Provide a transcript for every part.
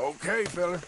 Okay, fella.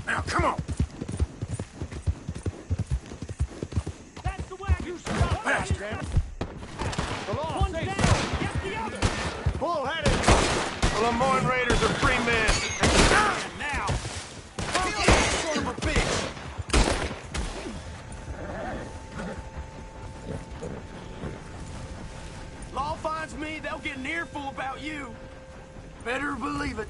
Now, come on! That's the wagon! You stop Fast, damn it! One down! Get the other! Bull-headed! The Lemoyne Raiders are free men! And now! Son of a bitch! Law finds me, they'll get an earful about you. Better believe it.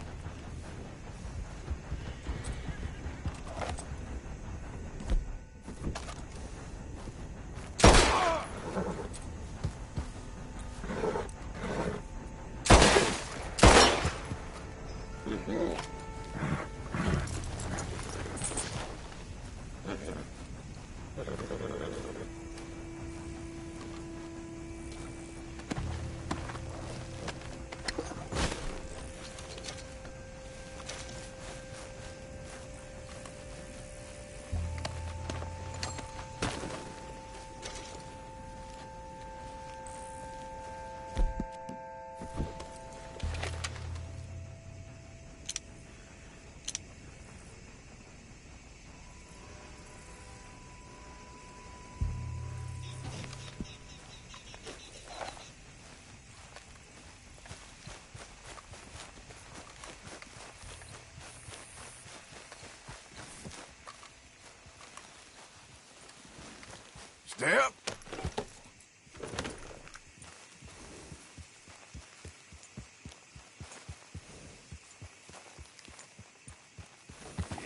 Step.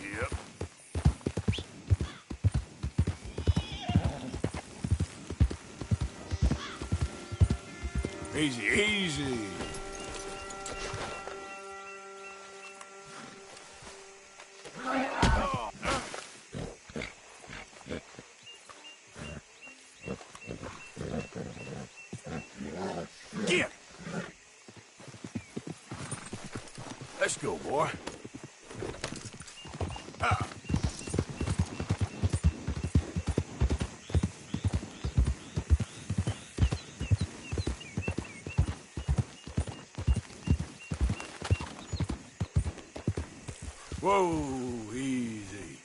Yep. Easy, easy. Get! Let's go, boy. Ah. Whoa, easy.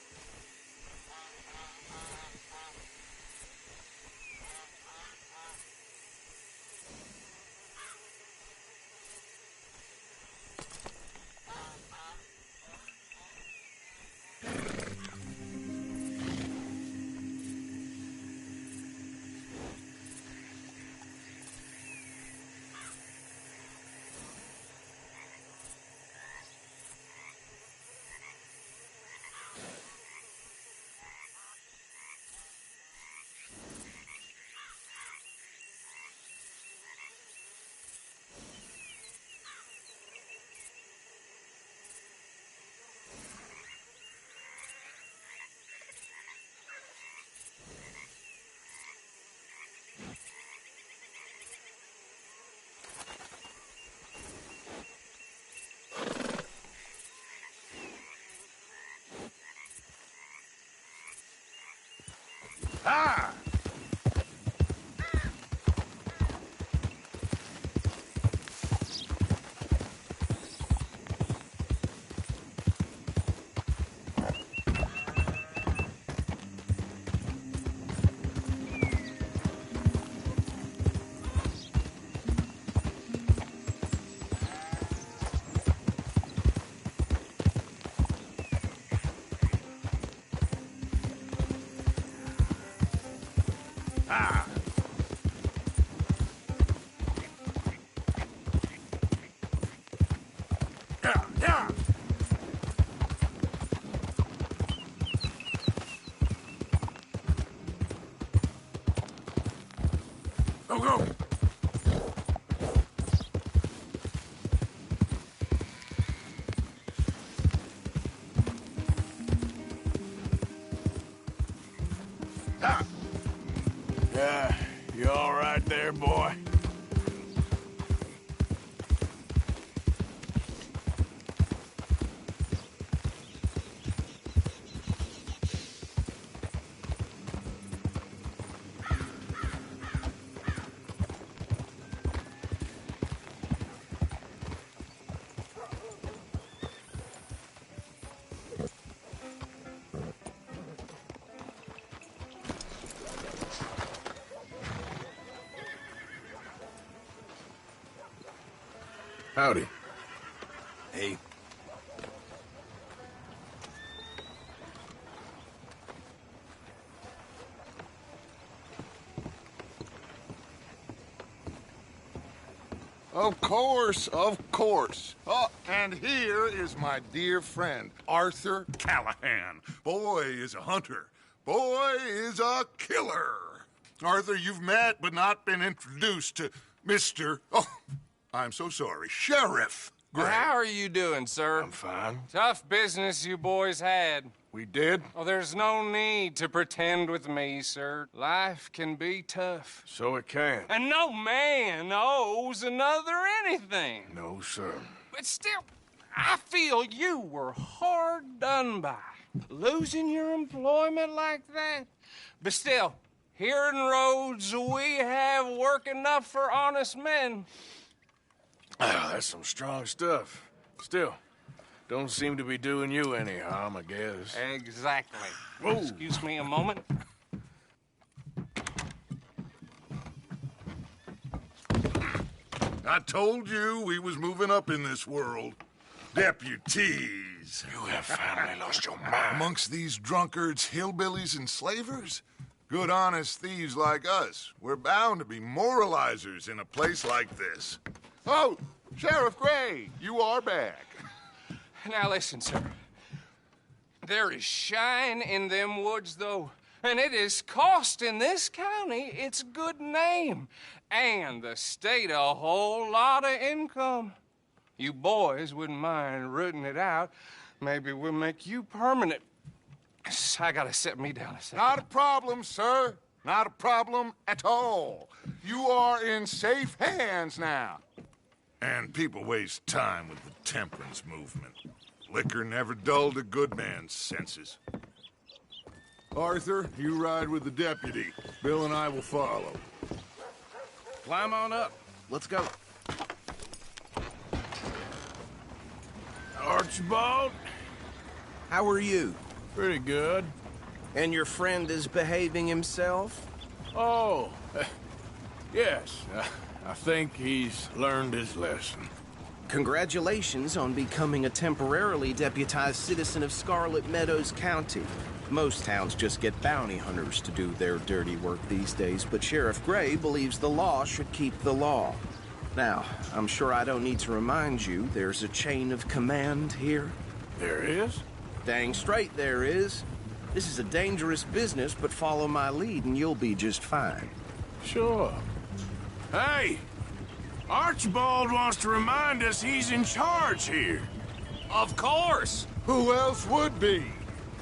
Ah! Ah! Yeah, yeah! Go, go! Ah! Yeah, you all right there, boy? Howdy. Hey. Of course, of course. Oh, and here is my dear friend, Arthur Callahan. Boy is a hunter. Boy is a killer. Arthur, you've met but not been introduced to Mr. Oh, I'm so sorry, Sheriff Gray. How are you doing, sir? I'm fine. Tough business you boys had. We did? Oh, there's no need to pretend with me, sir. Life can be tough. So it can. And no man owes another anything. No, sir. But still, I feel you were hard done by. Losing your employment like that. But still, here in Rhodes, we have work enough for honest men. Ah, that's some strong stuff. Still, don't seem to be doing you any harm, I guess. Exactly. Whoa. Excuse me a moment. I told you we was moving up in this world. Deputies. You have finally lost your mind. Amongst these drunkards, hillbillies, and slavers? Good, honest thieves like us. We're bound to be moralizers in a place like this. Oh, Sheriff Gray, you are back. Now listen, sir. There is shine in them woods, though, and it is costing this county its good name and the state a whole lot of income. You boys wouldn't mind rooting it out. Maybe we'll make you permanent. I gotta set me down a second. Not a problem, sir. Not a problem at all. You are in safe hands now. And people waste time with the temperance movement. Liquor never dulled a good man's senses. Arthur, you ride with the deputy. Bill and I will follow. Climb on up. Let's go. Archibald? How are you? Pretty good. And your friend is behaving himself? Oh, yes. I think he's learned his lesson. Congratulations on becoming a temporarily deputized citizen of Scarlet Meadows County. Most towns just get bounty hunters to do their dirty work these days, but Sheriff Gray believes the law should keep the law. Now, I'm sure I don't need to remind you there's a chain of command here. There is? Dang straight there is. This is a dangerous business, but follow my lead and you'll be just fine. Sure. Hey! Archibald wants to remind us he's in charge here. Of course! Who else would be?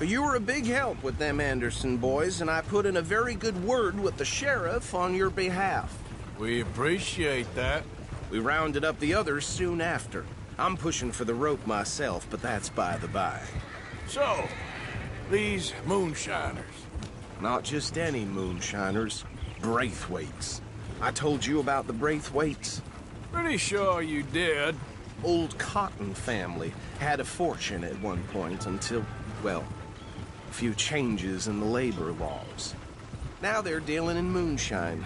You were a big help with them Anderson boys, and I put in a very good word with the sheriff on your behalf. We appreciate that. We rounded up the others soon after. I'm pushing for the rope myself, but that's by the by. So, these moonshiners, Not just any moonshiners, Braithwaites. I told you about the Braithwaites? Pretty sure you did. Old Cotton family had a fortune at one point until, well, a few changes in the labor laws. Now they're dealing in moonshine.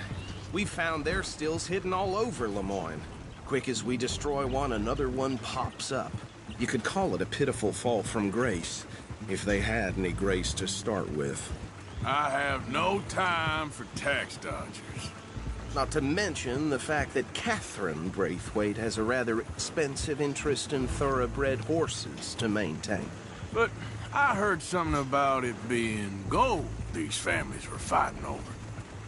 We found their stills hidden all over Lemoyne. Quick as we destroy one, another one pops up. You could call it a pitiful fall from grace, if they had any grace to start with. I have no time for tax dodgers. Not to mention the fact that Catherine Braithwaite has a rather expensive interest in thoroughbred horses to maintain. But I heard something about it being gold these families were fighting over.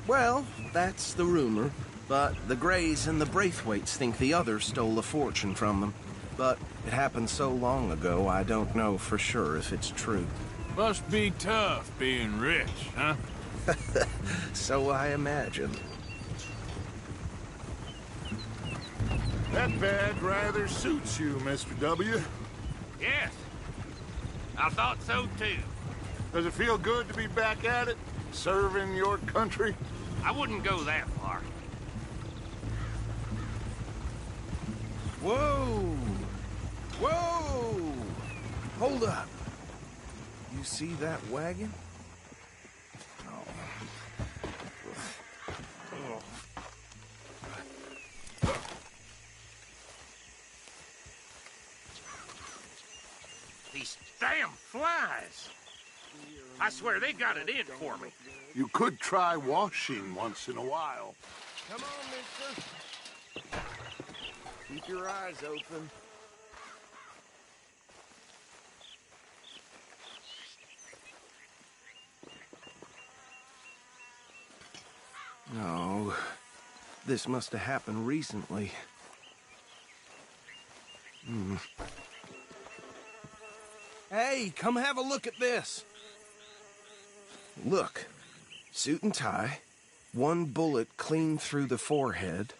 Well, that's the rumor. But the Greys and the Braithwaites think the others stole a fortune from them. But it happened so long ago, I don't know for sure if it's true. Must be tough being rich, huh? So I imagine. That bed rather suits you, Mr. W. Yes. I thought so too. Does it feel good to be back at it? Serving your country? I wouldn't go that far. Whoa! Whoa! Hold up. You see that wagon? These damn flies. I swear they got it in for me. You could try washing once in a while. Come on, mister. Keep your eyes open. No. This must have happened recently. Hey, come have a look at this. Look. Suit and tie. One bullet clean through the forehead.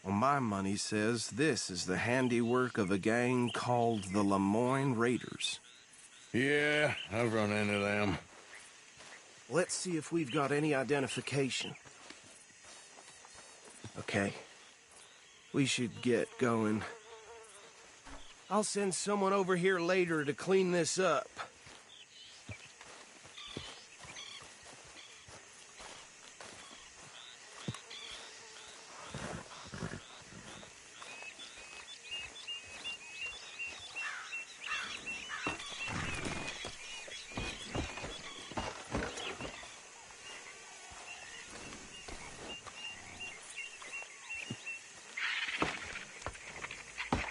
Well, my money says this is the handiwork of a gang called the Lemoyne Raiders. Yeah, I've run into them. Let's see if we've got any identification. Okay. We should get going. I'll send someone over here later to clean this up.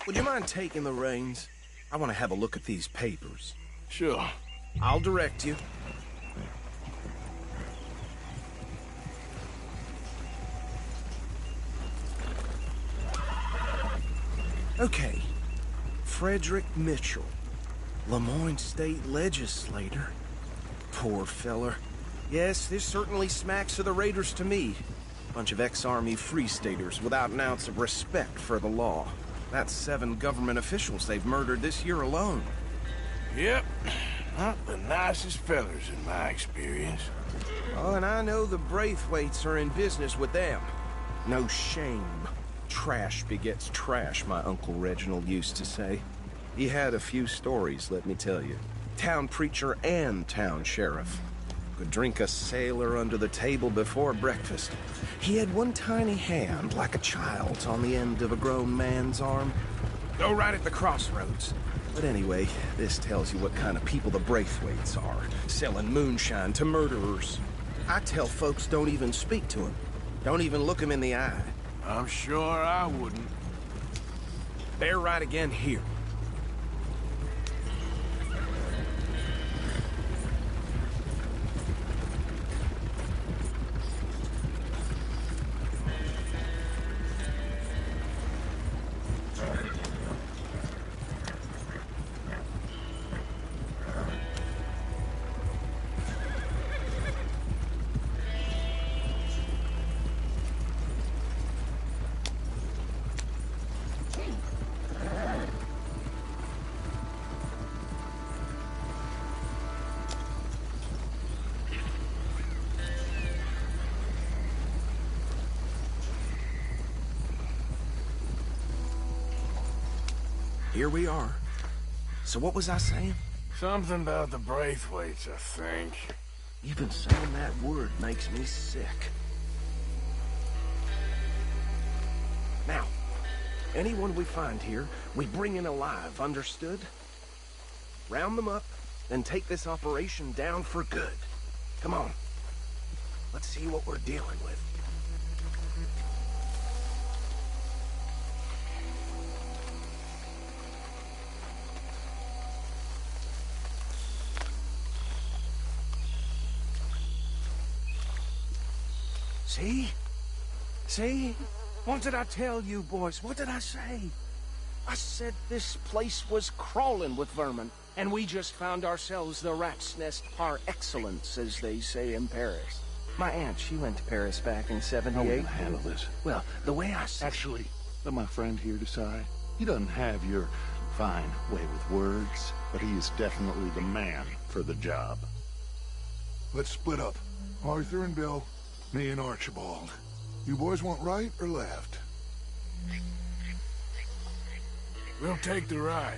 Would you mind taking the reins? I want to have a look at these papers. Sure. I'll direct you. Okay. Frederick Mitchell, Lemoyne State Legislator. Poor feller. Yes, this certainly smacks of the Raiders to me. Bunch of ex-Army Free Staters without an ounce of respect for the law. That's 7 government officials they've murdered this year alone. Yep. Not the nicest fellers in my experience. Oh, and I know the Braithwaites are in business with them. No shame. Trash begets trash, my Uncle Reginald used to say. He had a few stories, let me tell you. Town preacher and town sheriff. Could drink a sailor under the table before breakfast. He had one tiny hand, like a child's, on the end of a grown man's arm. Go right at the crossroads. But anyway, this tells you what kind of people the Braithwaites are, selling moonshine to murderers. I tell folks don't even speak to him. Don't even look him in the eye. I'm sure I wouldn't. They're right again here. here we are. So what was I saying? Something about the Braithwaites, I think. Even saying that word makes me sick. Now, anyone we find here, we bring in alive, understood? Round them up, then take this operation down for good. Come on. Let's see what we're dealing with. See? See? What did I tell you, boys? What did I say? I said this place was crawling with vermin, and we just found ourselves the rat's nest par excellence, as they say in Paris. My aunt, she went to Paris back in '78. How are we gonna handle this? Well, the way I see... Actually, let my friend here decide. He doesn't have your fine way with words, but he is definitely the man for the job. Let's split up. Arthur and Bill, me and Archibald. You boys want right or left? We'll take the right.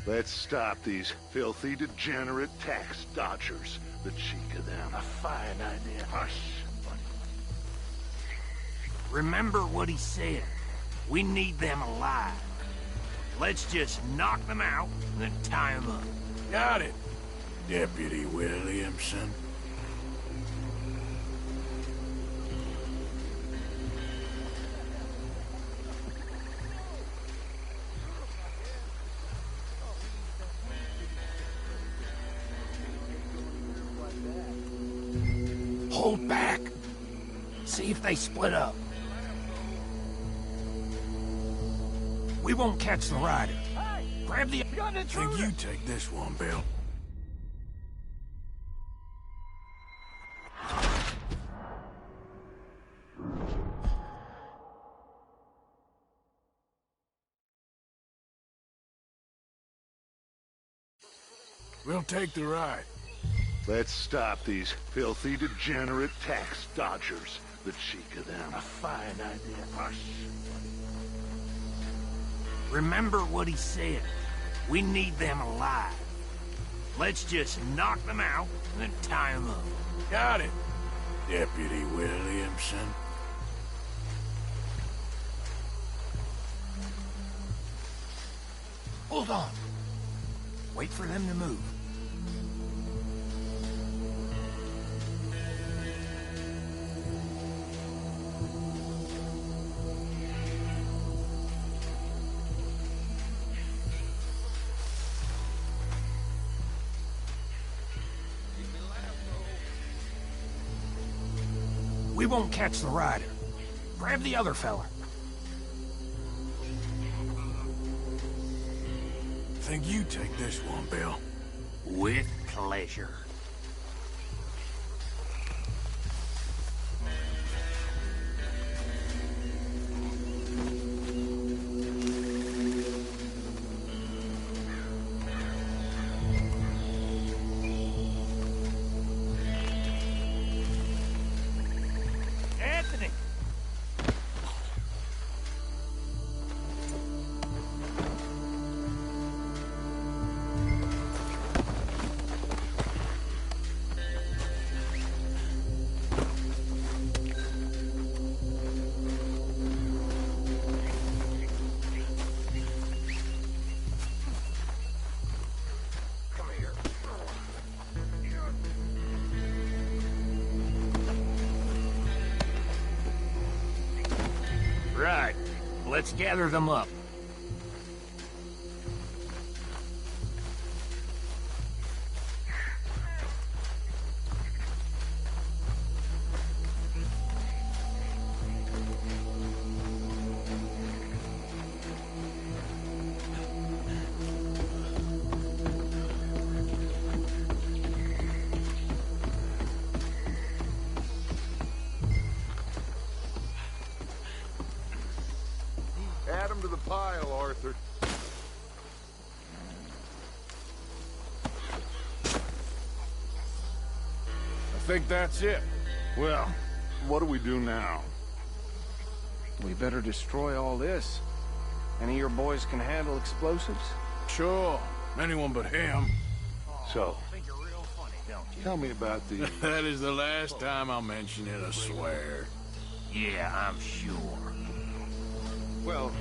Let's stop these filthy, degenerate tax dodgers. The cheek of them. A fine idea. Hush. Remember what he said. We need them alive. Let's just knock them out and then tie them up. Got it, Deputy Williamson. Hold back. See if they split up. We won't catch the rider. Grab the... Think you take this one, Bill. We'll take the right. Let's stop these filthy, degenerate tax dodgers. The cheek of them. A fine idea. Hush. Remember what he said. We need them alive. Let's just knock them out and then tie them up. Got it, Deputy Williamson. Hold on. Wait for them to move. We won't catch the rider. Grab the other fella. Think you take this one, Bill. With pleasure. Anthony! Right. Let's gather them up. Add them to the pile, Arthur. I think that's it. Well, what do we do now? We better destroy all this. Any of your boys can handle explosives? Sure. Anyone but him. So, Think you're real funny, don't you? tell me about the... That is the last time I'll mention it, I swear. Yeah, I'm sure. Well,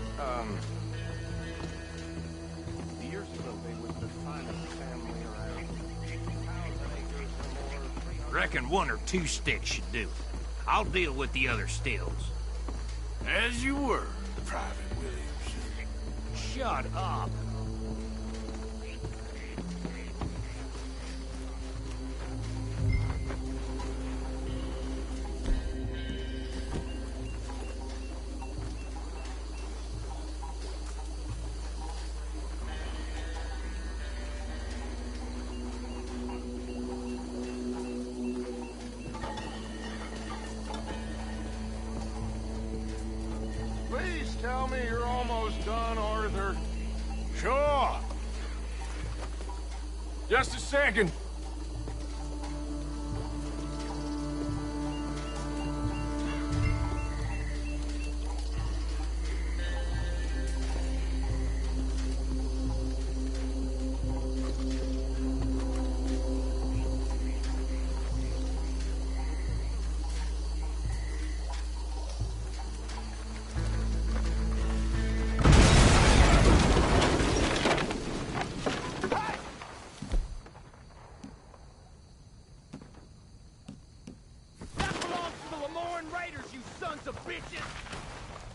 years ago they was the finest family around. 1,000 acres or more. Reckon 1 or 2 sticks should do it. I'll deal with the other stills. As you were, Private Williams. Shut up. Please tell me you're almost done, Arthur. Sure. Just a second.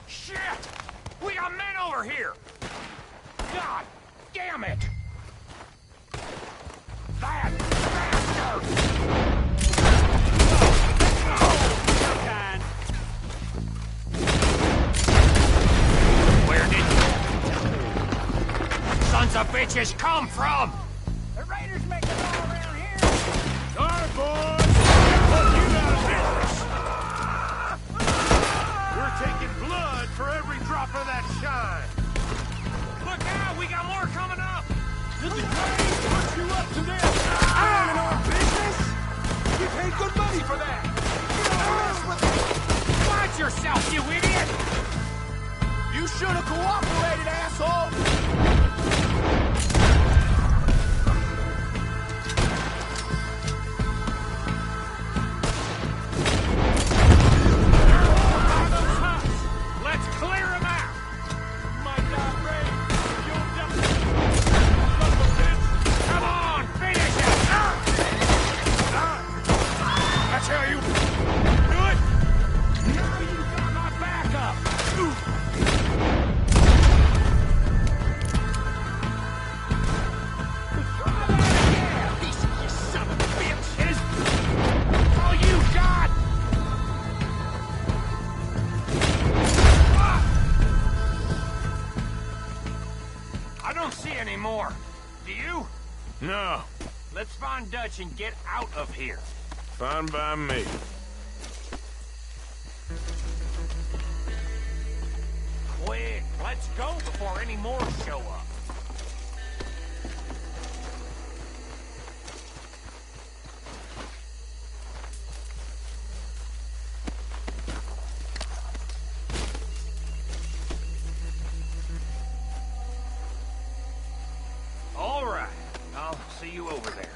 Shit! We got men over here! God damn it! That bastard! Where did sons of bitches come from? The raiders make it all around here. Sorry, boys. You got business. We're taking blood for every drop of that shine. Look out, we got more coming up. Did the Cranes put you up to this? Iron in our business? You paid good money for that. You don't mess with me. Watch yourself, you idiot! You should have cooperated, asshole. Let's clear him out! Might not rain. You'll definitely son of a bitch. Come on, finish it! That's how you Do it! Now you got my backup! Yeah, piece of you son of a bitches! All you got! I don't see any more. Do you? No. Let's find Dutch and get out of here. Fine by me. Quick, let's go before any more show up. All right, I'll see you over there.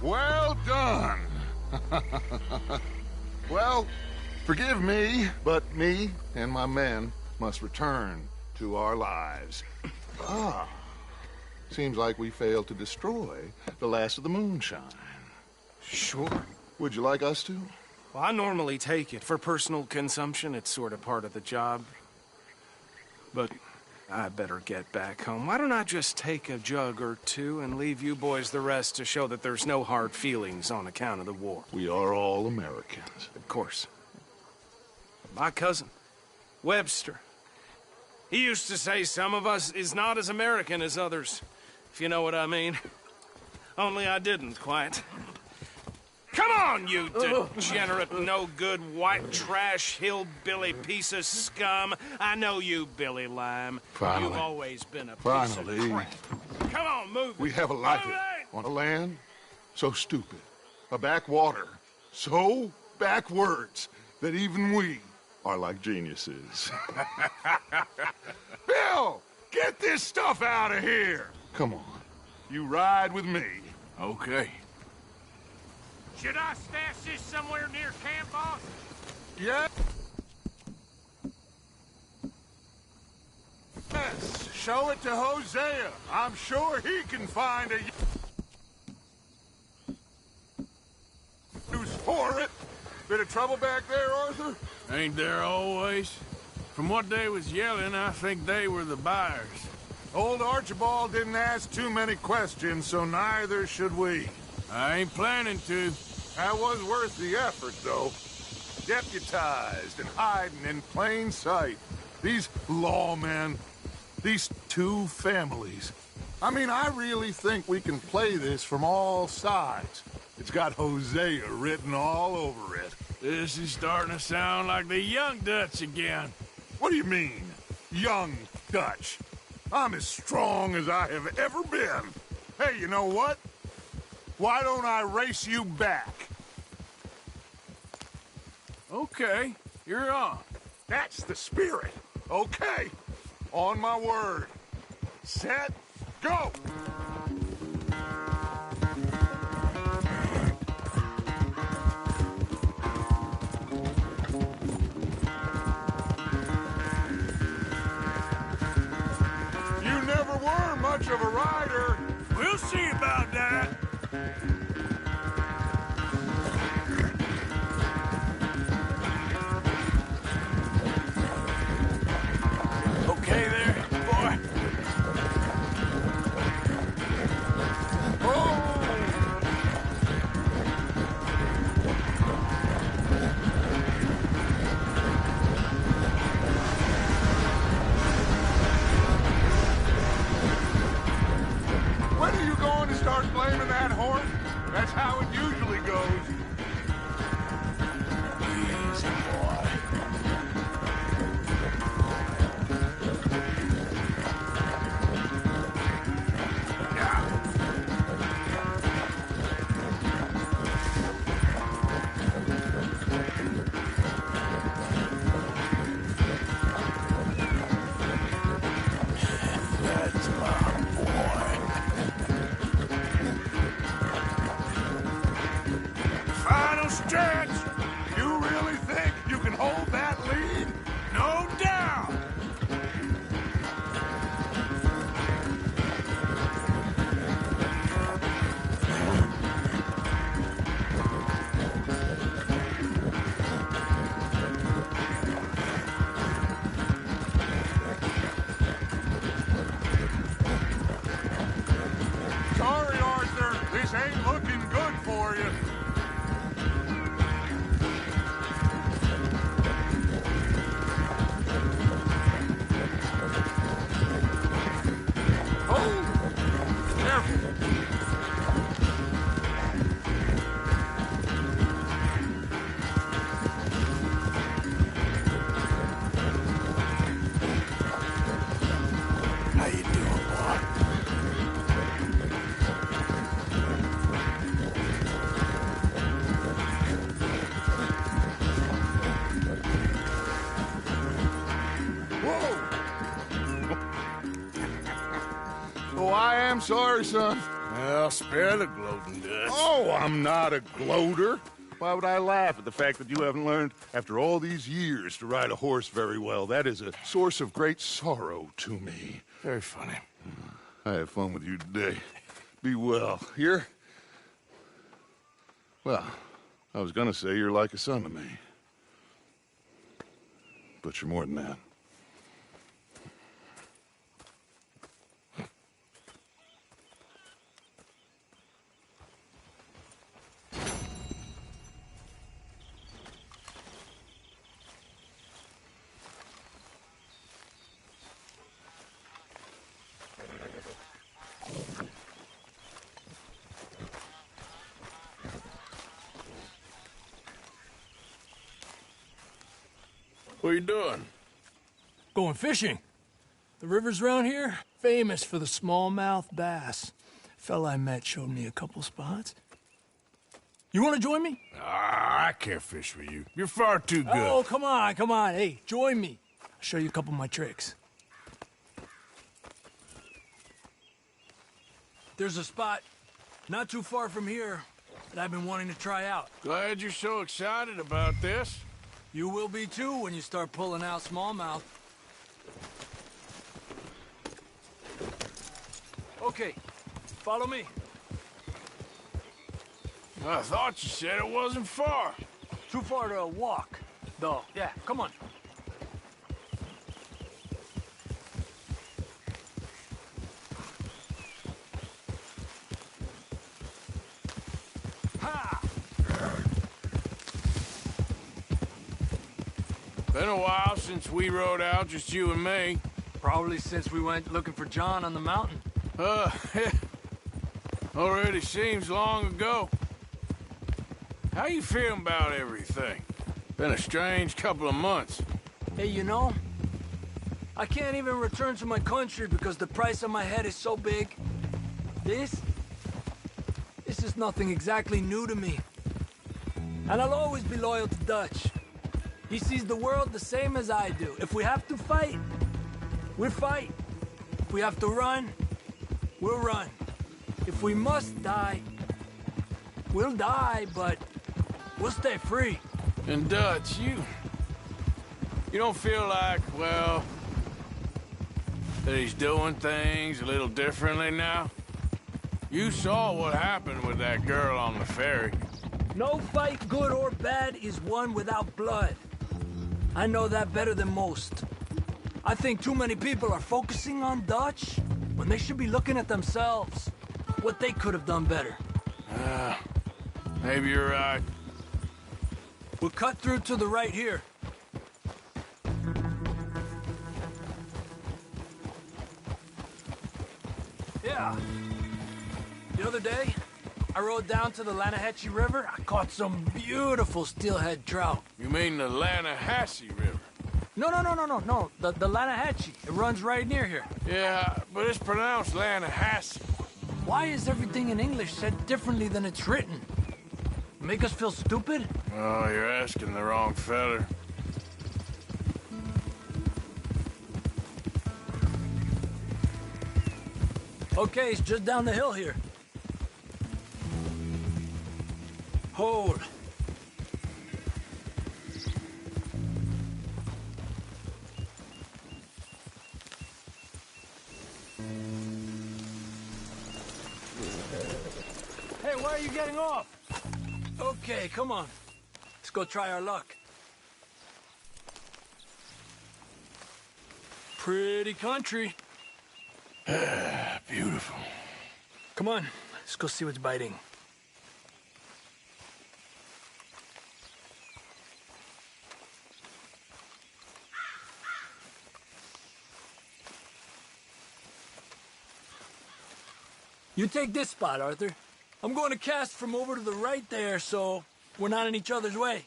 Well done. Well, forgive me, but me and my men must return to our lives. Ah. Seems like we failed to destroy the last of the moonshine. Sure. Would you like us to? Well, I normally take it. For personal consumption, it's sort of part of the job. But I better get back home. Why don't I just take a jug or two and leave you boys the rest to show that there's no hard feelings on account of the war? We are all Americans. Of course. My cousin, Webster. He used to say some of us is not as American as others, if you know what I mean. Only I didn't quite. Come on, you degenerate, no-good, white trash, hillbilly piece of scum. I know you, Billy Lime. Finally. You've always been a piece Finally. of crap. Come on, move it. We have a life Move it. on a land so stupid, a backwater so backwards that even we are like geniuses. Bill, get this stuff out of here. Come on, you ride with me. Okay. Should I stash this somewhere near camp, boss? Yeah. Yes, show it to Hosea. I'm sure he can find a use for it. Bit of trouble back there, Arthur? Ain't there always? From what they was yelling, I think they were the buyers. Old Archibald didn't ask too many questions, so neither should we. I ain't planning to. That was worth the effort, though. Deputized and hiding in plain sight. These lawmen, these two families. I mean, I really think we can play this from all sides. It's got Hosea written all over it. This is starting to sound like the Young Dutch again. What do you mean, young Dutch? I'm as strong as I have ever been. Hey, you know what? Why don't I race you back? Okay, you're on. That's the spirit. Okay, on my word. Set, go! You never were much of a rider. We'll see about that. Okay there, boy. When are you going to start blaming that horse? That's how it usually goes. Easy, boy. That's my boy. Final stretch! You really think you can hold that lead? No doubt! Sorry, Arthur. This ain't looking good for you. Oh! Careful. How you doing, boy? Whoa! Oh, I am sorry, son. Well, spare the gloating, Dutch. Oh, I'm not a gloater. Why would I laugh at the fact that you haven't learned, after all these years, to ride a horse very well? That is a source of great sorrow to me. Very funny. I had fun with you today. Be well. Here? Well, I was gonna say you're like a son to me. But you're more than that. What are you doing? Going fishing. The rivers around here, famous for the smallmouth bass. Fella I met showed me a couple spots. You want to join me? Ah, I can't fish with you. You're far too good. Oh, come on, come on. Hey, join me. I'll show you a couple of my tricks. There's a spot not too far from here that I've been wanting to try out. Glad you're so excited about this. You will be too when you start pulling out smallmouth. Okay, follow me. I thought you said it wasn't far. Too far to walk, though. Yeah, come on. Ha! Been a while since we rode out, just you and me. Probably since we went looking for John on the mountain. Already seems long ago. How you feeling about everything? Been a strange couple of months. Hey, you know, I can't even return to my country because the price on my head is so big. This is nothing exactly new to me. And I'll always be loyal to Dutch. He sees the world the same as I do. If we have to fight, we'll fight. If we have to run, we'll run. If we must die, we'll die, but we'll stay free. And Dutch, you don't feel like, well, that he's doing things a little differently now? You saw what happened with that girl on the ferry. No fight, good or bad, is won without blood. I know that better than most. I think too many people are focusing on Dutch when they should be looking at themselves, what they could have done better. Maybe you're right. We'll cut through to the right here. Yeah. The other day, I rode down to the Lanahatchee River. I caught some beautiful steelhead trout. You mean the Lanahatchee River? No. The Lanahatchee. It runs right near here. Yeah, but it's pronounced Lanahatchee. Why is everything in English said differently than it's written? Make us feel stupid? Oh, you're asking the wrong fella. Okay, it's just down the hill here. Hold. Hey, why are you getting off? Okay, come on. Let's go try our luck. Pretty country. Beautiful. Come on, let's go see what's biting. You take this spot, Arthur. I'm going to cast from over to the right there, so we're not in each other's way.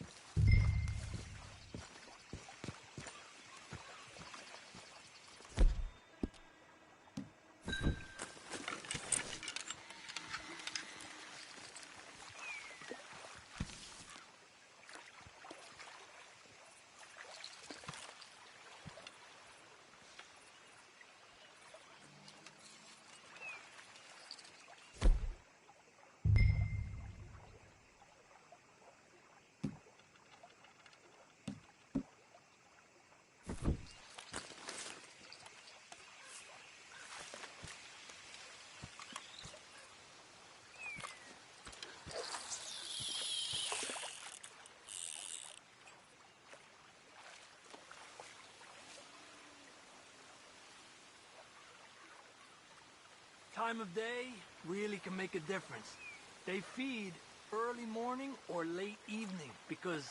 time of day really can make a difference. They feed early morning or late evening because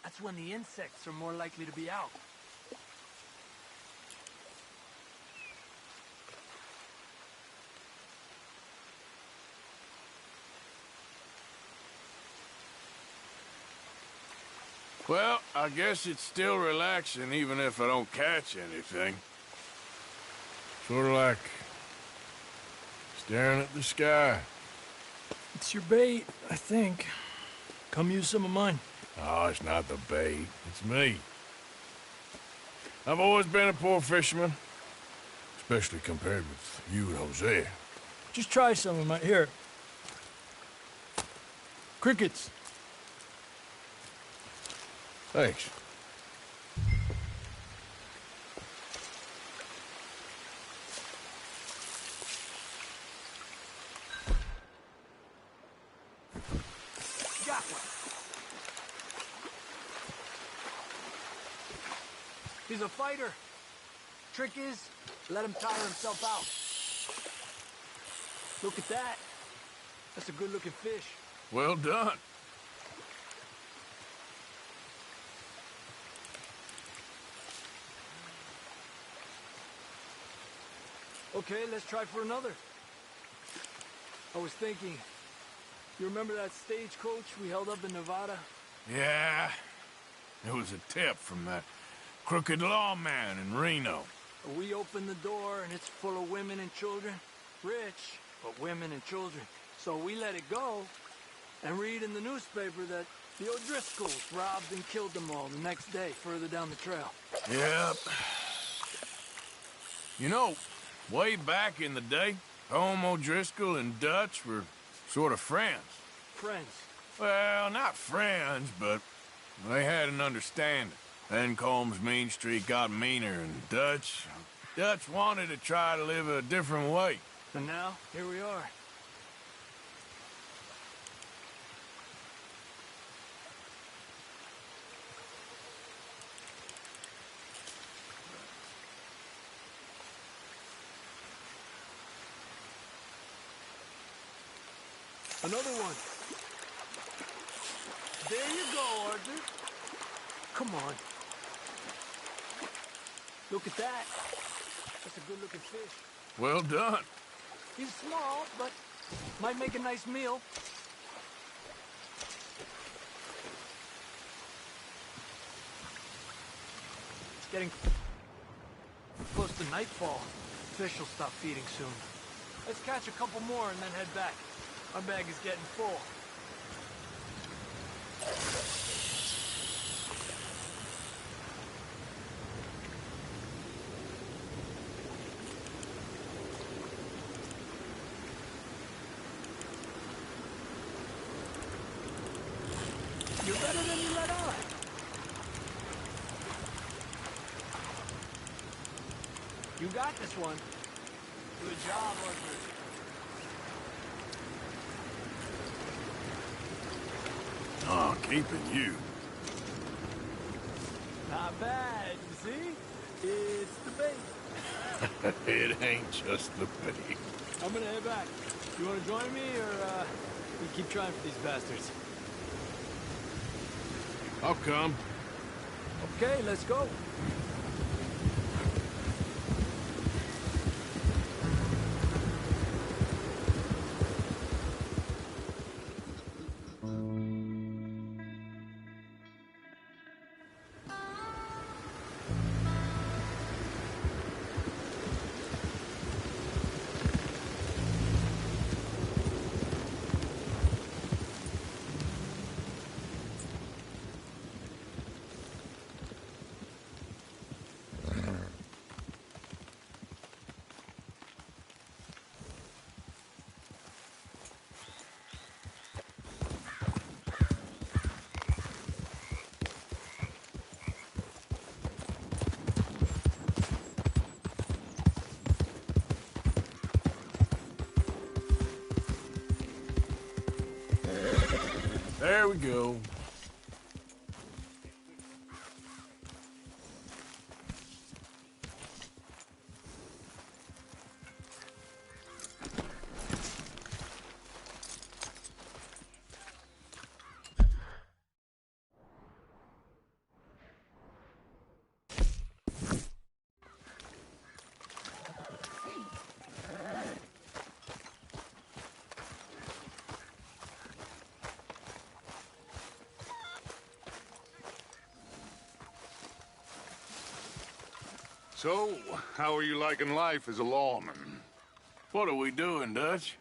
that's when the insects are more likely to be out. Well, I guess it's still relaxing even if I don't catch anything. Sort of like staring at the sky. It's your bait, I think. Come use some of mine. Oh, it's not the bait. It's me. I've always been a poor fisherman. Especially compared with you and Jose. Just try some of my... Here. Crickets. Thanks. Got one. He's a fighter. Trick is, let him tire himself out. Look at that. That's a good-looking fish. Well done. Okay, let's try for another. I was thinking, you remember that stagecoach we held up in Nevada? Yeah. It was a tip from that crooked lawman in Reno. We opened the door and it's full of women and children. Rich, but women and children. So we let it go and read in the newspaper that the O'Driscolls robbed and killed them all the next day further down the trail. Yep. You know, way back in the day, Home O'Driscoll and Dutch were sort of friends. Friends. Well, not friends, but they had an understanding. Then Combs' mean streak got meaner, and Dutch wanted to try to live a different way. And now, here we are. Another one. There you go, Arthur. Come on. Look at that. That's a good-looking fish. Well done. He's small, but might make a nice meal. It's getting close to nightfall. Fish will stop feeding soon. Let's catch a couple more and then head back. Our bag is getting full. You're better than you let on. You got this one. Good job, Arthur. Oh, keeping you. Not bad, you see? It's the bait. It ain't just the bait. I'm gonna head back. You wanna join me, or, we keep trying for these bastards? I'll come. Okay, let's go. There we go. So, how are you liking life as a lawman? What are we doing, Dutch?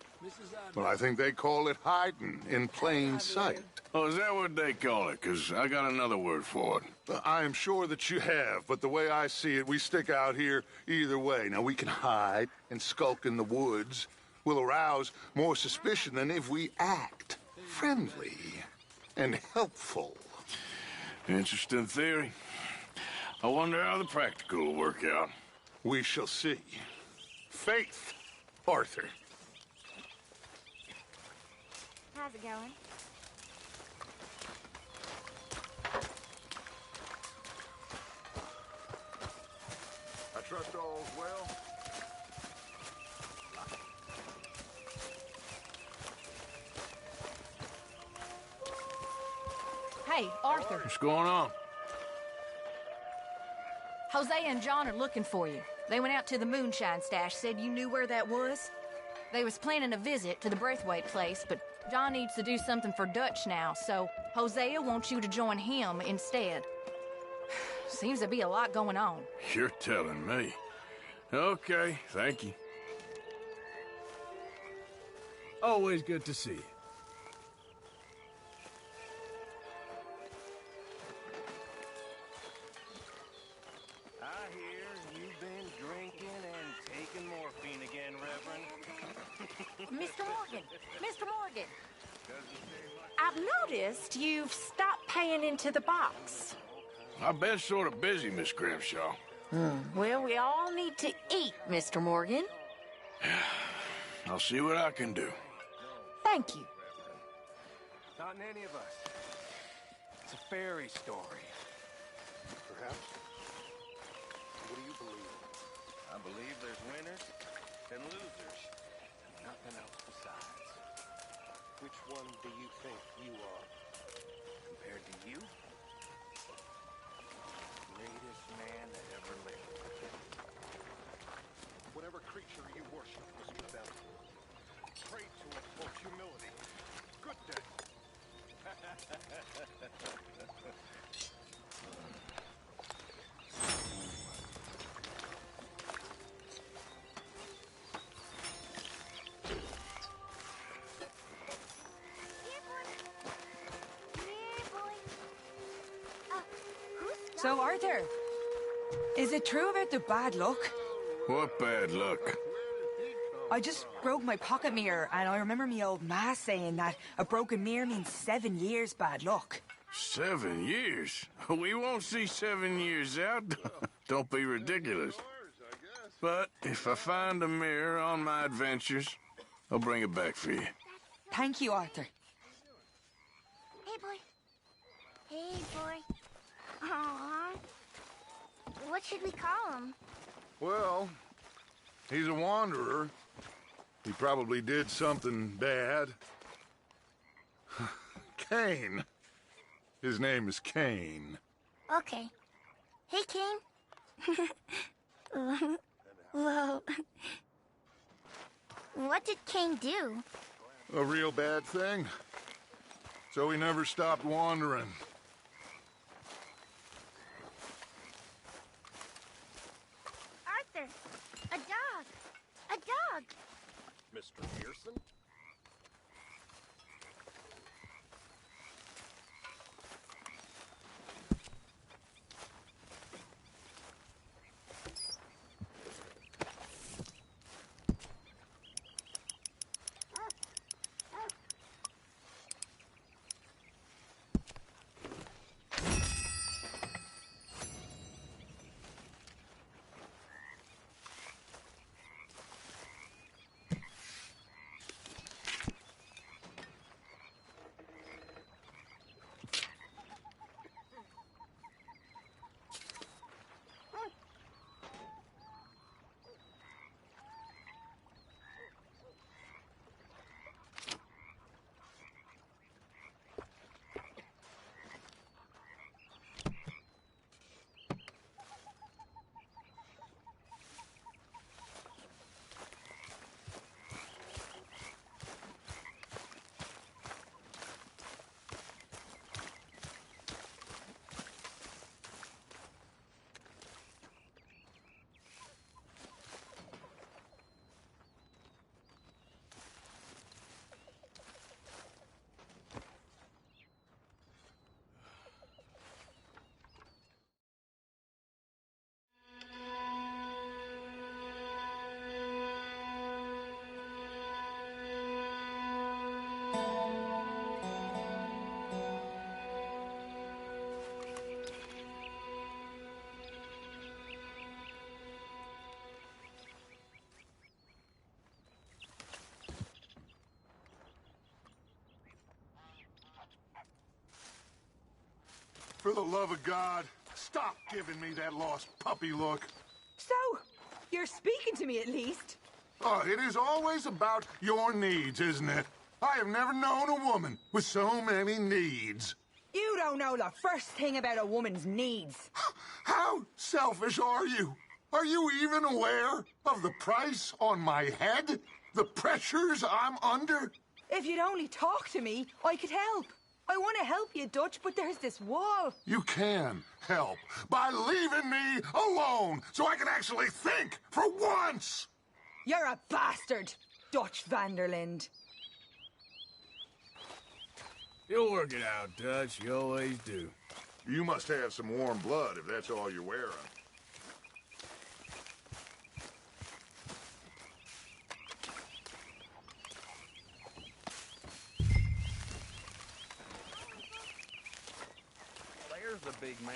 Well, I think they call it hiding in plain sight. Oh, is that what they call it? 'Cause I got another word for it. I am sure that you have, but the way I see it, we stick out here either way. Now, we can hide and skulk in the woods. We'll arouse more suspicion than if we act friendly and helpful. Interesting theory. I wonder how the practical will work out. We shall see. Faith, Arthur. How's it going? I trust all's well. Hey, Arthur. What's going on? Jose and John are looking for you. They went out to the moonshine stash, said you knew where that was. They was planning a visit to the Braithwaite place, but John needs to do something for Dutch now, so Hosea wants you to join him instead. Seems to be a lot going on. You're telling me. Okay, thank you. Always good to see you. I hear you've been drinking and taking morphine again, Reverend. Mr. Morgan! Mr. Morgan! I've noticed you've stopped paying into the box. I've been sort of busy, Miss Grimshaw. Well, we all need to eat, Mr. Morgan. I'll see what I can do. Thank you. Not in any of us. It's a fairy story. Perhaps. What do you believe? I believe there's winners and losers, and nothing else besides. Which one do you think you are? Compared to you, greatest man that ever lived. Whatever creature you worship, Mr. Bell, pray to it for humility. Good day. So, Arthur, is it true about the bad luck? What bad luck? I just broke my pocket mirror, and I remember me old ma saying that a broken mirror means 7 years bad luck. 7 years? We won't see 7 years out. Don't be ridiculous. But if I find a mirror on my adventures, I'll bring it back for you. Thank you, Arthur. Hey, boy. Hey, boy. Aww. What should we call him? Well, he's a wanderer. He probably did something bad. Cain. His name is Cain. Okay. Hey, Cain. Whoa. What did Cain do? A real bad thing. So he never stopped wandering. Arthur, a dog. A dog. Mr. Pearson? For the love of God, stop giving me that lost puppy look. So, you're speaking to me at least? Oh, it is always about your needs, isn't it? I have never known a woman with so many needs. You don't know the first thing about a woman's needs. How selfish are you? Are you even aware of the price on my head? The pressures I'm under? If you'd only talk to me, I could help. I want to help you, Dutch, but there's this wall. You can help by leaving me alone so I can actually think for once. You're a bastard, Dutch Vanderlind. You'll work it out, Dutch. You always do. You must have some warm blood if that's all you're wearing. There's the big man.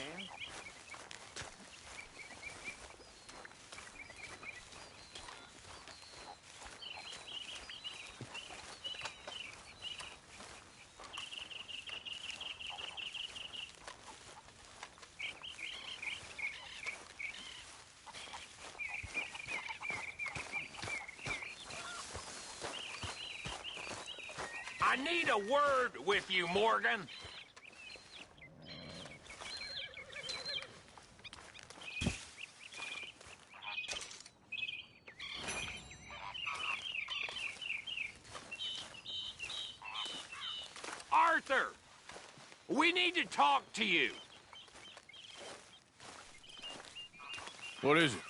I need a word with you, Morgan. Arthur, we need to talk to you. What is it?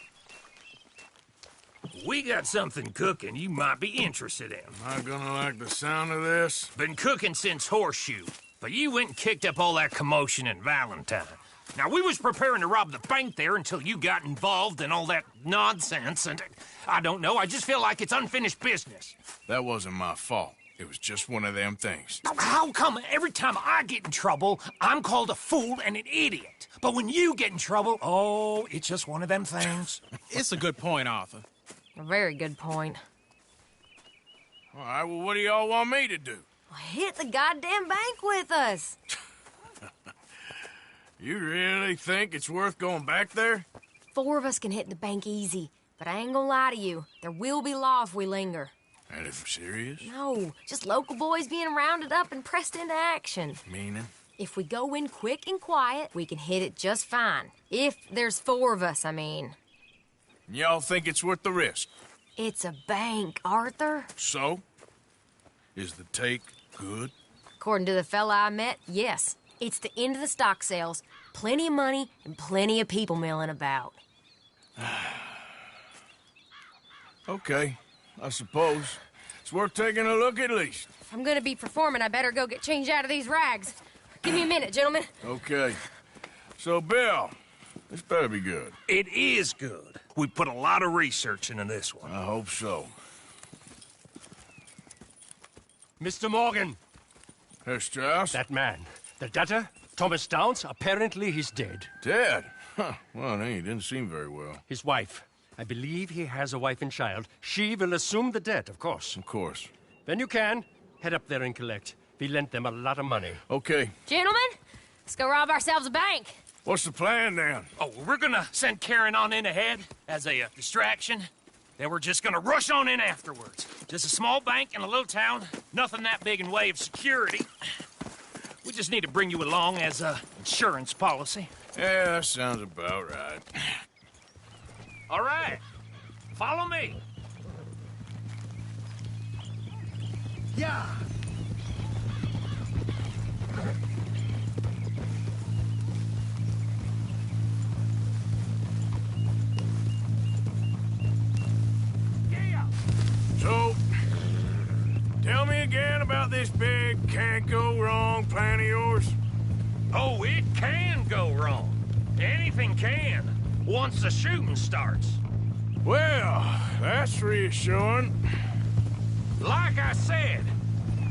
We got something cooking you might be interested in. Am I gonna like the sound of this? Been cooking since Horseshoe, but you went and kicked up all that commotion in Valentine. Now, we was preparing to rob the bank there until you got involved in all that nonsense, and I don't know, I just feel like it's unfinished business. That wasn't my fault. It was just one of them things. Now, how come every time I get in trouble, I'm called a fool and an idiot? But when you get in trouble, oh, it's just one of them things. It's a good point, Arthur. A very good point. All right, well, what do y'all want me to do? Hit the goddamn bank with us. You really think it's worth going back there? 4 of us can hit the bank easy, but I ain't gonna lie to you. There will be law if we linger. And if we're serious? No, just local boys being rounded up and pressed into action. Meaning? If we go in quick and quiet, we can hit it just fine. If there's 4 of us, I mean. Y'all think it's worth the risk? It's a bank, Arthur. So? Is the take good? According to the fella I met, yes. It's the end of the stock sales. Plenty of money and plenty of people milling about. Okay, I suppose. It's worth taking a look at least. If I'm gonna be performing, I better go get changed out of these rags. Give me a minute, gentlemen. Okay. So, Bill, this better be good. It is good. We put a lot of research into this one. I hope so. Mr. Morgan. Herr Strauss? That man. The debtor, Thomas Downs, apparently he's dead. Dead? Huh. Well, he didn't seem very well. His wife. I believe he has a wife and child. She will assume the debt, of course. Of course. When you can, head up there and collect. We lent them a lot of money. Okay. Gentlemen, let's go rob ourselves a bank. What's the plan, then? Oh, we're gonna send Karen on in ahead as a distraction. Then we're just gonna rush on in afterwards. Just a small bank in a little town. Nothing that big in way of security. We just need to bring you along as a insurance policy. Yeah, that sounds about right. All right. Follow me. Yeah. So, tell me again about this big can't-go-wrong plan of yours. Oh, it can go wrong. Anything can, once the shooting starts. Well, that's reassuring. Like I said,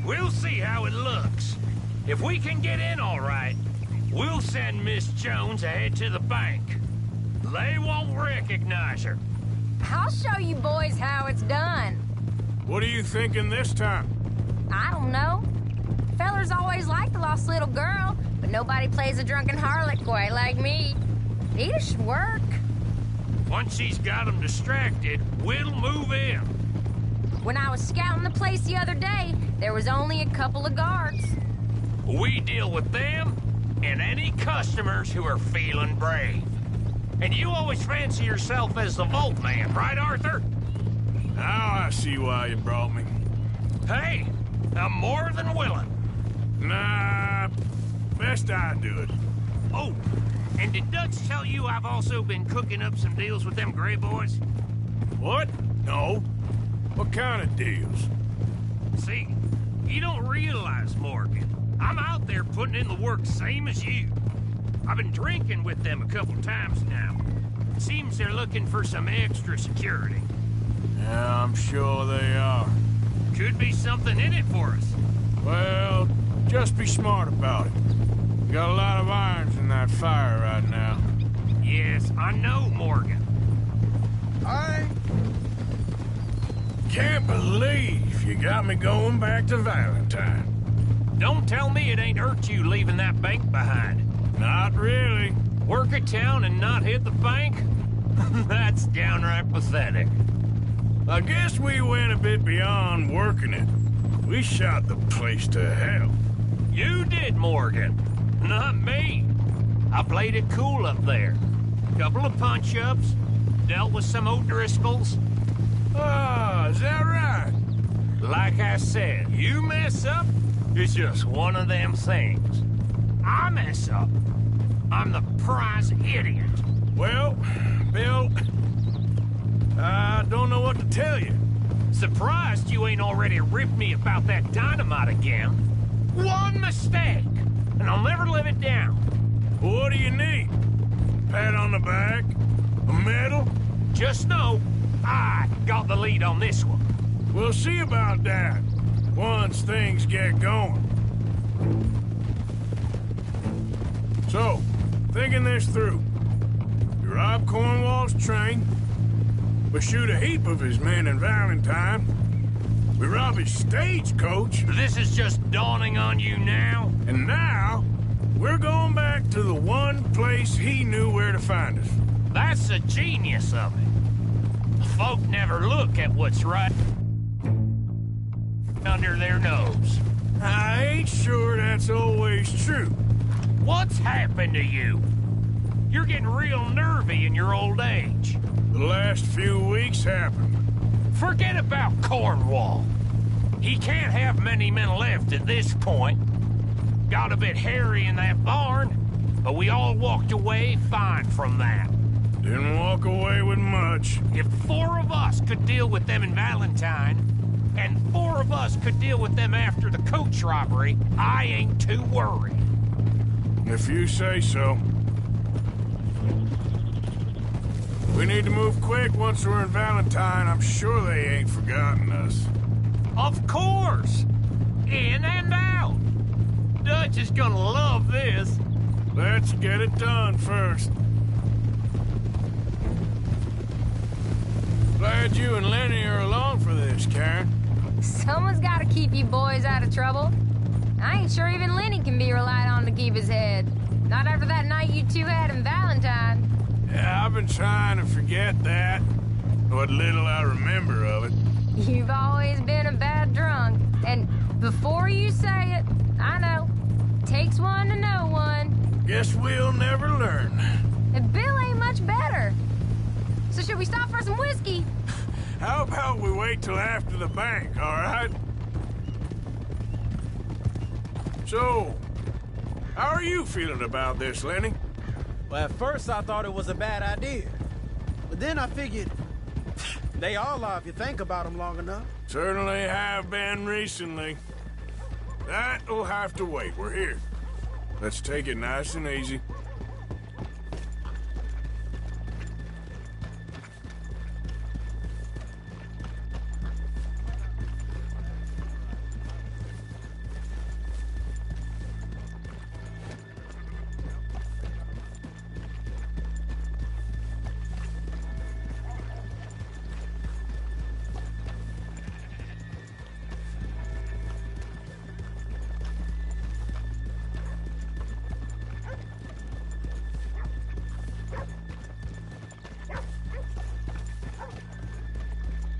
we'll see how it looks. If we can get in all right, we'll send Miss Jones ahead to the bank. They won't recognize her. I'll show you boys how it's done. What are you thinking this time? I don't know. Fellers always liked the lost little girl, but but nobody plays a drunken harlot quite like me. Nita should work. Once he's got them distracted, we'll move in. When I was scouting the place the other day, there was only a couple of guards. We deal with them and any customers who are feeling brave. And you always fancy yourself as the vault man, right, Arthur? Now I see why you brought me. Hey, I'm more than willing. Nah, best I do it. Oh, and did Dutch tell you I've also been cooking up some deals with them Gray boys? What? No. What kind of deals? See, you don't realize, Morgan. I'm out there putting in the work same as you. I've been drinking with them a couple times now. Seems they're looking for some extra security. Yeah, I'm sure they are. Could be something in it for us. Well, just be smart about it. You got a lot of irons in that fire right now. Yes, I know, Morgan. I can't believe you got me going back to Valentine. Don't tell me it ain't hurt you leaving that bank behind. Not really. Work a town and not hit the bank? That's downright pathetic. I guess we went a bit beyond working it. We shot the place to hell. You did, Morgan. Not me. I played it cool up there. Couple of punch-ups, dealt with some O'Driscolls. Ah, is that right? Like I said, you mess up, it's just one of them things. I mess up, I'm the prize idiot. Well, Bill, I don't know what to tell you. Surprised you ain't already ripped me about that dynamite again. One mistake, and I'll never live it down. What do you need? Pat on the back? A medal? Just know, I got the lead on this one. We'll see about that, once things get going. So, thinking this through. You rob Cornwall's train. We shoot a heap of his men in Valentine. We rob his stagecoach. This is just dawning on you now? And now, we're going back to the one place he knew where to find us. That's the genius of it. Folk never look at what's right under their nose. I ain't sure that's always true. What's happened to you? You're getting real nervy in your old age. The last few weeks happened. Forget about Cornwall. He can't have many men left at this point. Got a bit hairy in that barn, but we all walked away fine from that. Didn't walk away with much. If 4 of us could deal with them in Valentine, and 4 of us could deal with them after the coach robbery, I ain't too worried. If you say so. We need to move quick once we're in Valentine. I'm sure they ain't forgotten us. Of course! In and out! Dutch is gonna love this. Let's get it done first. Glad you and Lenny are along for this, Karen. Someone's got to keep you boys out of trouble. I ain't sure even Lenny can be relied on to keep his head. Not after that night you two had in Valentine. Yeah, I've been trying to forget that. What little I remember of it. You've always been a bad drunk. And before you say it, I know. Takes one to know one. Guess we'll never learn. And Bill ain't much better. So should we stop for some whiskey? How about we wait till after the bank, all right? So, how are you feeling about this, Lenny? Well, at first I thought it was a bad idea. But then I figured, they all are if you think about them long enough. Certainly have been recently. That'll have to wait. We're here. Let's take it nice and easy.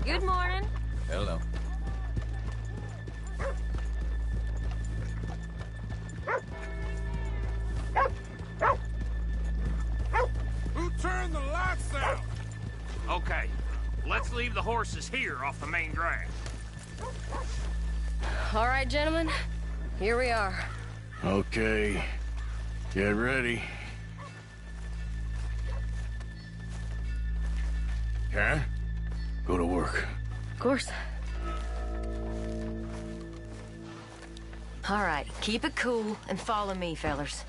Good morning. Hello. Who turned the lights out? Okay, let's leave the horses here off the main drag. All right, gentlemen. Here we are. Okay. Get ready. Karen, go to work. Of course. All right, keep it cool and follow me, fellers.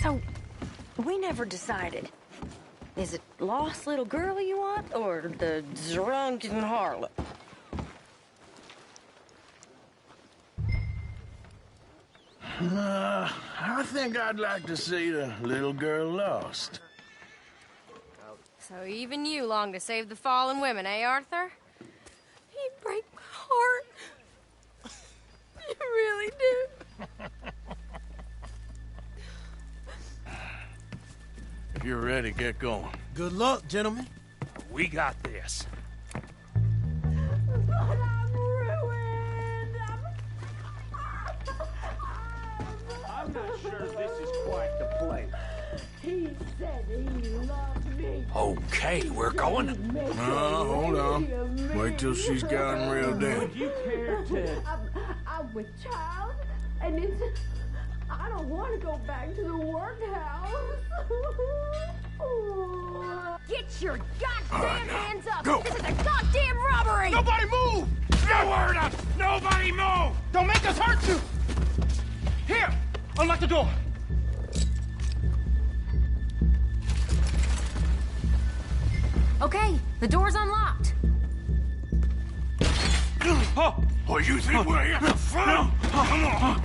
So, we never decided. Is it lost little girl you want, or the drunken harlot? I think I'd like to see the little girl lost. So even you long to save the fallen women, eh, Arthur? You break my heart. You really do. If you're ready, get going. Good luck, gentlemen. We got this. But I'm ruined. I'm not sure this is quite the place. He said he loved me. Okay, we're going. Hold on. Wait till she's gotten real dead. Would you care to... I'm with child, and it's... I don't want to go back to the workhouse. Get your goddamn hands up! Go. This is a goddamn robbery! Nobody move! No word up! Nobody move! Don't make us hurt you! Here! Unlock the door! Okay, the door's unlocked. Oh, you think we're here for fun? Come on.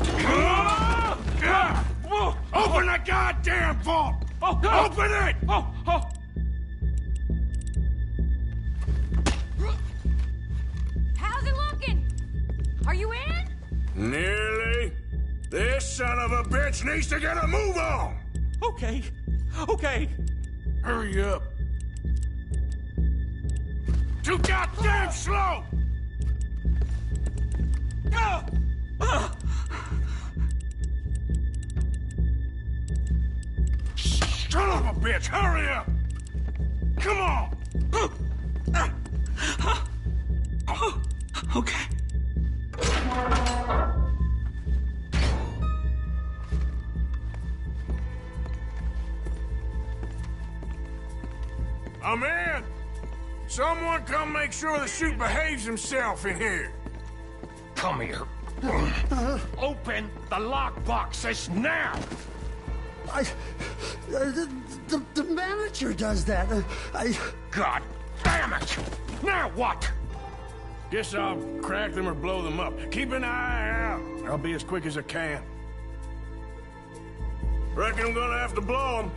Open the goddamn vault! Open it! How's it looking? Are you in? Nearly. This son of a bitch needs to get a move on! Okay. Hurry up. Too goddamn slow! Son of a bitch, hurry up! Come on! Okay. I'm in! Someone come make sure the chute behaves himself in here. Come here. Open the lockboxes now! The manager does that. God damn it! Now what? Guess I'll crack them or blow them up. Keep an eye out. I'll be as quick as I can. Reckon I'm gonna have to blow them.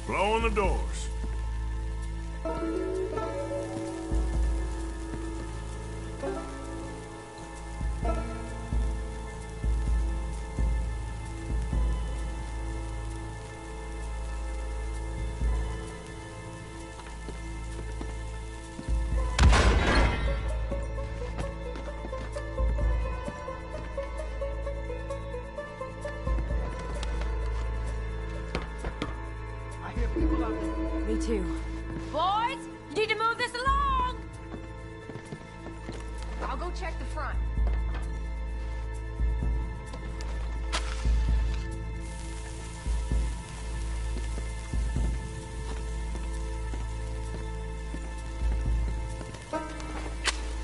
Blowing the doors. Me too. Boys, you need to move this along! I'll go check the front.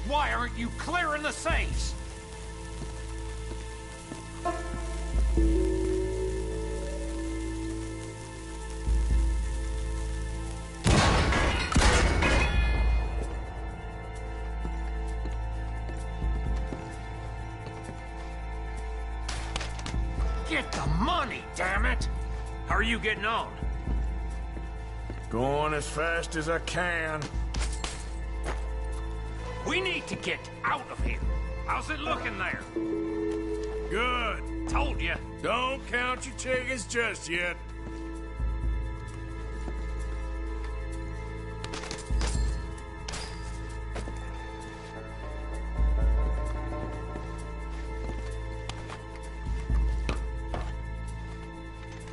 Why aren't you clearing the safes? Get the money, damn it! How are you getting on? Going as fast as I can. We need to get out of here. How's it looking there? Good. Told you. Don't count your chickens just yet.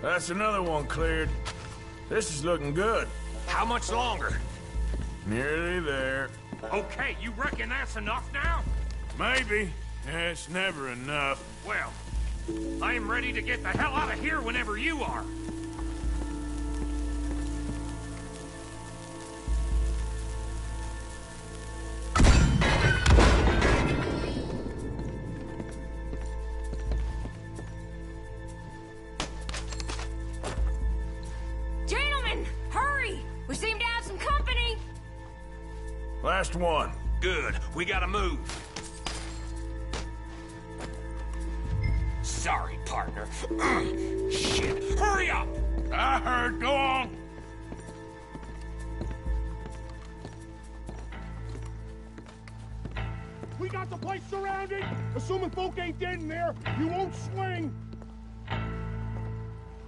That's another one cleared. This is looking good. How much longer? Nearly there. Okay, you reckon that's enough now? Maybe. It's never enough. Well, I am ready to get the hell out of here whenever you are. Gentlemen, hurry! We seem to have some company. Last one. Good. We gotta move. Sorry, partner. Shit. Hurry up! I heard. Go on. We got the place surrounded. Assuming folk ain't dead in there, you won't swing.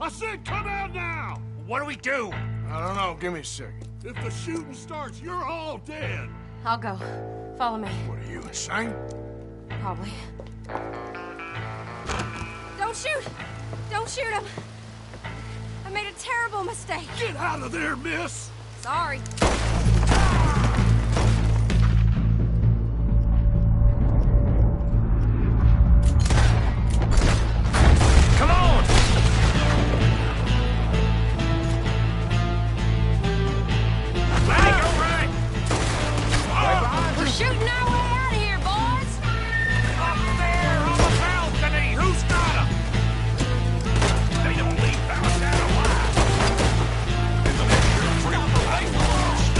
I said come out now! What do we do? I don't know. Give me a second. If the shooting starts, you're all dead. I'll go. Follow me. What are you, insane? Probably. Don't shoot! Don't shoot him! I made a terrible mistake. Get out of there, miss! Sorry. Come on! Hey, go right! We're shooting our way out of here, boys! Up there on the balcony! Who's got 'em? They don't leave Valentine alive. Stop the rifle!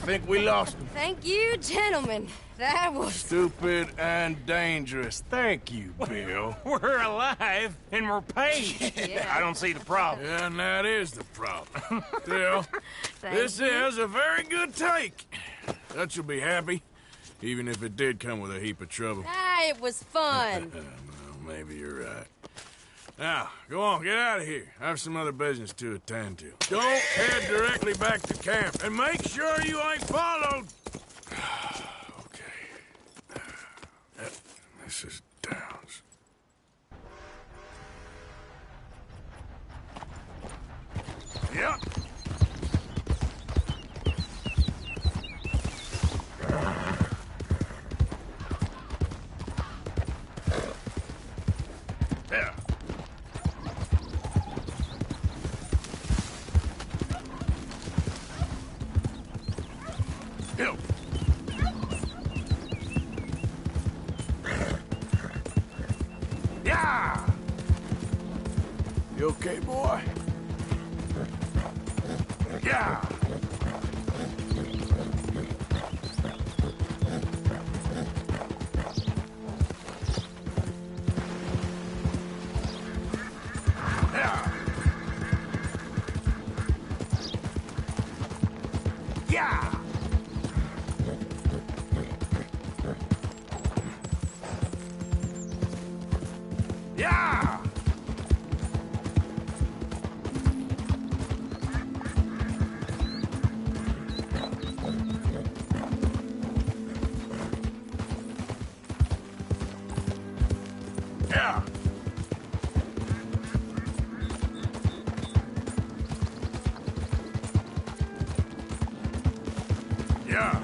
think we lost him. Thank you, gentlemen. That was... Stupid and dangerous. Thank you, Bill. We're alive and we're paid. Yeah. I don't see the problem. Yeah, and that is the problem. Still, this you. is a very good take. Dutch will be happy, even if it did come with a heap of trouble. Ah, it was fun. Well, maybe you're right. Now, go on, get out of here. I have some other business to attend to. Don't head directly back to camp, and make sure you ain't followed. Okay. Mrs. Downs. Yep. There. Bill. Yeah. You okay, boy? Yeah. Yeah. Yeah. Yeah. Yeah. Yeah.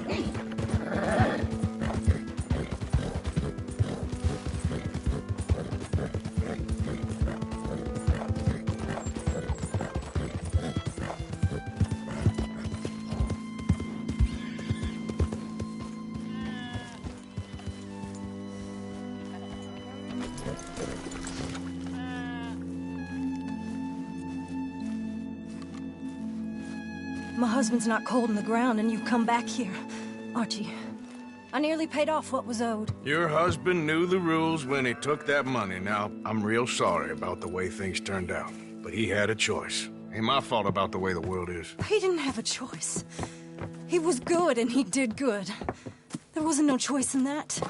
My husband's not cold in the ground, and you've come back here. Archie, I nearly paid off what was owed. Your husband knew the rules when he took that money. Now, I'm real sorry about the way things turned out. But he had a choice. Ain't my fault about the way the world is. He didn't have a choice. He was good, and he did good. There wasn't no choice in that.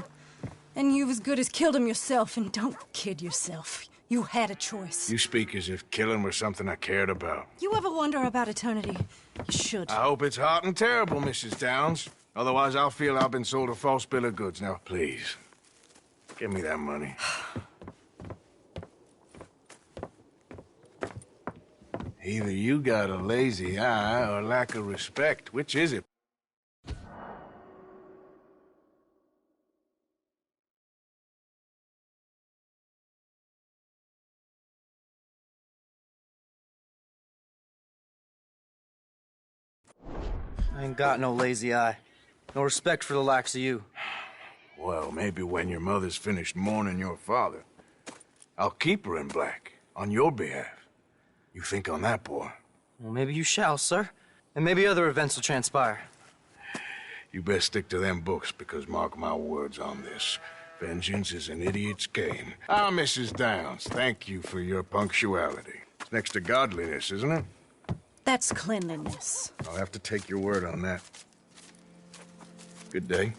And you as good as killed him yourself, and don't kid yourself. You had a choice. You speak as if killing was something I cared about. You ever wonder about eternity? You should. I hope it's hot and terrible, Mrs. Downs. Otherwise, I'll feel I've been sold a false bill of goods. Now, please, give me that money. Either you got a lazy eye or lack of respect. Which is it? I ain't got no lazy eye. No respect for the likes of you. Well, maybe when your mother's finished mourning your father, I'll keep her in black, on your behalf. You think on that, boy? Well, maybe you shall, sir. And maybe other events will transpire. You best stick to them books, because mark my words on this. Vengeance is an idiot's game. Ah, Mrs. Downs, thank you for your punctuality. It's next to godliness, isn't it? That's cleanliness. I'll have to take your word on that. Good day.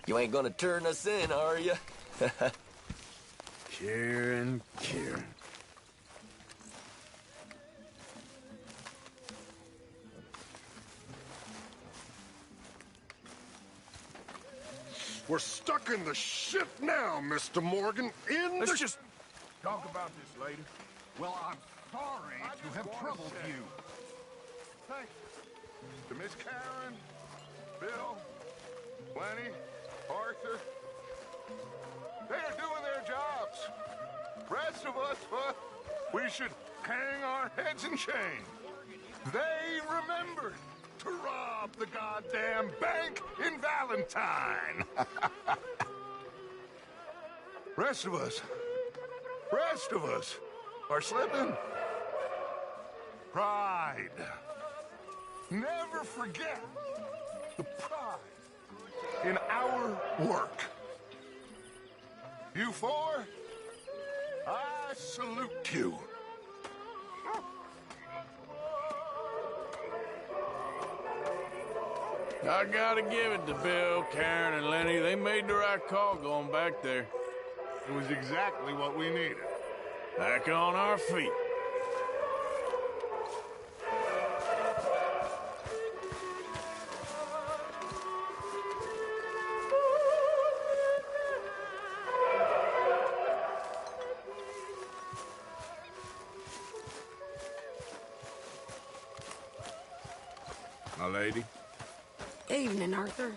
You ain't gonna turn us in, are you? Kieran. We're stuck in the ship now, Mr. Morgan. Let's just talk about this later. Well, I'm sorry to have troubled you. Thanks to Miss Karen, Bill, Lenny, Arthur. They're doing their jobs. Rest of us, we should hang our heads in shame. They remembered to rob the goddamn bank in Valentine. Rest of us are slipping. Pride. Never forget the pride in our work. You four, I salute you. I gotta give it to Bill, Karen, and Lenny. They made the right call going back there. It was exactly what we needed. Back on our feet. My lady. Evening, Arthur.